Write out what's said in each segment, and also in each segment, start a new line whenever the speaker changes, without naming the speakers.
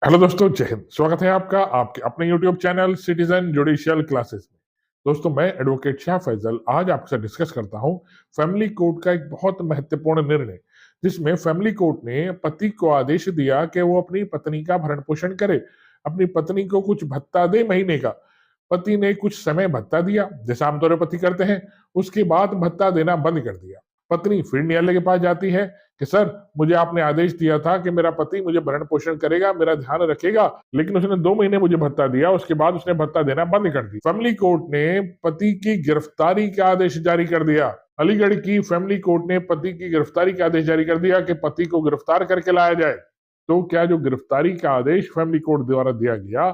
Hello दोस्तों, जय हिंद। स्वागत है आपका आपके अपने YouTube channel citizen judicial classes में। दोस्तों, मैं एडवोकेट शाह फैजल आज आपके साथ डिस्कस करता हूं फैमिली कोर्ट का एक बहुत महत्वपूर्ण निर्णय, जिसमें फैमिली कोर्ट ने पति को आदेश दिया कि वो अपनी पत्नी का भरण पोषण करे, अपनी पत्नी को कुछ भत्ता दे महीने का। पति ने कुछ समय भत्ता दिया, जैसा आमतौर पर पति करते हैं। उसके बाद भत्ता देना बंद कर दिया। पत्नी फिर न्यायालय के पास जाती है कि सर, मुझे आपने आदेश दिया था कि मेरा पति मुझे भरण पोषण करेगा, मेरा ध्यान रखेगा, लेकिन उसने 2 महीने मुझे भत्ता दिया, उसके बाद उसने भत्ता देना बंद कर दिया। फैमिली कोर्ट ने पति की गिरफ्तारी का आदेश जारी कर दिया। अलीगढ़ की फैमिली कोर्ट ने पति की गिरफ्तारी का आदेश जारी कर दिया कि पति को गिरफ्तार करके लाया जाए। तो क्या जो गिरफ्तारी का आदेश फैमिली कोर्ट द्वारा दिया गया,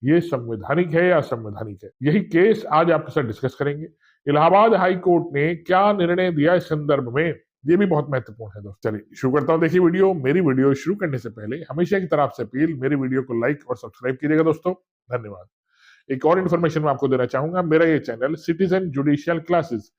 ये संवैधानिक है या असंवैधानिक है? यही केस आज आपके साथ डिस्कस करेंगे। इलाहाबाद हाई कोर्ट ने क्या निर्णय दिया इस संदर्भ में, ये भी बहुत महत्वपूर्ण है दोस्तों। चलिए शुरू करता हूं। देखिए वीडियो, मेरी वीडियो शुरू करने से पहले हमेशा की तरफ से अपील, मेरी वीडियो को लाइक और सब्सक्राइब कीजिएगा दोस्तों। धन्यवाद। एक और इन्फॉर्मेशन मैं आपको देना चाहूंगा, मेरा ये channel citizen judicial classes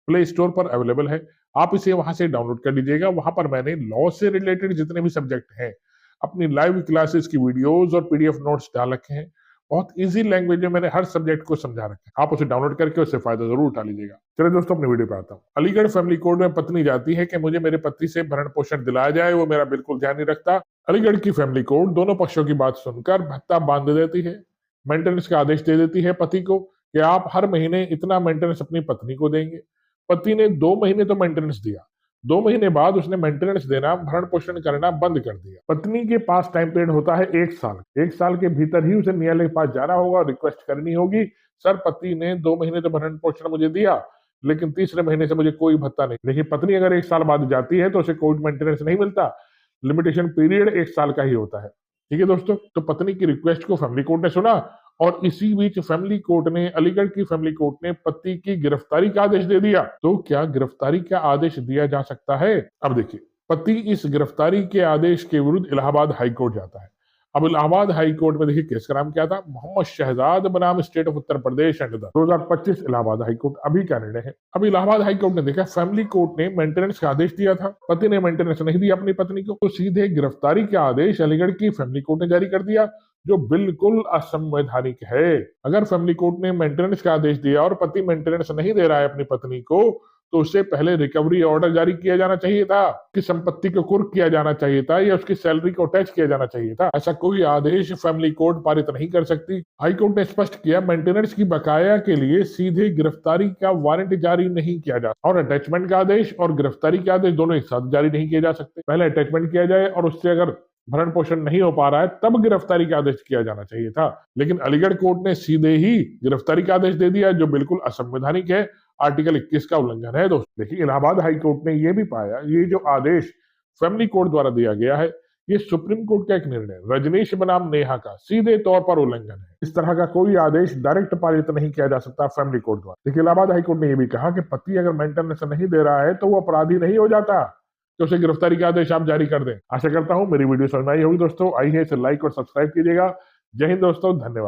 play store पर अवेलेबल है। आप इसे वहां से डाउनलोड कर लीजिएगा। वहां पर मैंने लॉ से रिलेटेड जितने भी सब्जेक्ट हैं, अपनी लाइव क्लासेस की वीडियोस और पीडीएफ नोट्स डाल रखे हैं। बहुत इजी लैंग्वेज में मैंने हर सब्जेक्ट को समझा रखा है। आप उसे डाउनलोड करके उससे फायदा जरूर उठा लीजिएगा। चलिए दोस्तों, अपनी वीडियो पे आता हूँ। अलीगढ़ फैमिली कोर्ट में पत्नी जाती है कि मुझे मेरे पति से भरण पोषण दिलाया जाए, वो मेरा बिल्कुल ध्यान नहीं रखता। अलीगढ़ की फैमिली कोर्ट दोनों पक्षों की बात सुनकर भत्ता बांध देती है, मेंटेनेंस का आदेश दे देती है पति को कि आप हर महीने इतना मेंटेनेंस अपनी पत्नी को देंगे। पति ने 2 महीने तो मेंटेनेंस दिया, 2 महीने बाद उसने मेंटेनेंस देना, भरण पोषण करना बंद कर दिया। पत्नी के पास टाइम पीरियड होता है 1 साल। 1 साल के भीतर ही उसे न्यायालय के पास जाना होगा और रिक्वेस्ट करनी होगी, सर पति ने 2 महीने तो भरण पोषण मुझे दिया, लेकिन तीसरे महीने से मुझे कोई भत्ता नहीं। देखिए, पत्नी अगर 1 साल बाद जाती है तो उसे कोई मेंटेनेंस नहीं मिलता। लिमिटेशन पीरियड 1 साल का ही होता है। ठीक है दोस्तों, तो पत्नी की रिक्वेस्ट को फैमिली कोर्ट ने सुना और इसी बीच फैमिली कोर्ट ने, अलीगढ़ की फैमिली कोर्ट ने पति की गिरफ्तारी का आदेश दे दिया। तो क्या गिरफ्तारी का आदेश दिया जा सकता है? अब देखिए, पति इस गिरफ्तारी के आदेश के विरुद्ध इलाहाबाद हाई कोर्ट जाता है। अब इलाहाबाद हाई कोर्ट में देखिए केस का नाम क्या था, मोहम्मद शहजाद बनाम state of Uttar Pradesh and 2025 Allahabad high court. अभी क्या निर्णय है? अब इलाहाबाद हाई कोर्ट ने देखा फैमिली कोर्ट ने मेंटेनेंस का आदेश दिया था, पति ने मेंटेनेंस नहीं दिया अपनी पत्नी को, तो सीधे गिरफ्तारी का आदेश अलीगढ़ की फैमिली कोर्ट ने जारी कर दिया, जो बिल्कुल असंवैधानिक है। अगर फैमिली कोर्ट ने मेंटेनेंस का आदेश दिया और पति मेंटेनेंस नहीं दे रहा है अपनी पत्नी को, तो उससे पहले रिकवरी ऑर्डर जारी किया जाना चाहिए था, उसकी संपत्ति को कुर्क किया जाना चाहिए था या उसकी सैलरी को अटैच किया जाना चाहिए था। ऐसा कोई आदेश फैमिली कोर्ट पारित नहीं कर सकती। हाई कोर्ट ने स्पष्ट किया, मेंटेनेंस की बकाया के लिए सीधे गिरफ्तारी का वारंट जारी नहीं किया जा, और अटैचमेंट का आदेश और गिरफ्तारी का आदेश दोनों एक साथ जारी नहीं किए जा सकते। पहले अटैचमेंट किया जाए और उससे अगर भरण पोषण नहीं हो पा रहा है तब गिरफ्तारी का आदेश किया जाना चाहिए था, लेकिन अलीगढ़ कोर्ट ने सीधे ही गिरफ्तारी का आदेश दे दिया, जो बिल्कुल असंवैधानिक है। आर्टिकल 21 का उल्लंघन है दोस्तों। देखिए, इलाहाबाद हाई कोर्ट ने यह भी पाया, ये जो आदेश फैमिली कोर्ट द्वारा दिया गया है, ये सुप्रीम कोर्ट का एक निर्णय रजनीश बनाम नेहा का सीधे तौर पर उल्लंघन है। इस तरह का कोई आदेश डायरेक्ट पारित नहीं किया जा सकता फैमिली कोर्ट द्वारा। देखिए, इलाहाबाद हाई कोर्ट ने यह भी कहा कि पति अगर मेंटेनेंस नहीं दे रहा है तो वो अपराधी नहीं हो जाता, तो उसे गिरफ्तारी का आदेश आप जारी कर दें। आशा करता हूं मेरी वीडियो समझ में आई होगी दोस्तों। आई है इसे लाइक और सब्सक्राइब कीजिएगा। जय हिंद दोस्तों, धन्यवाद।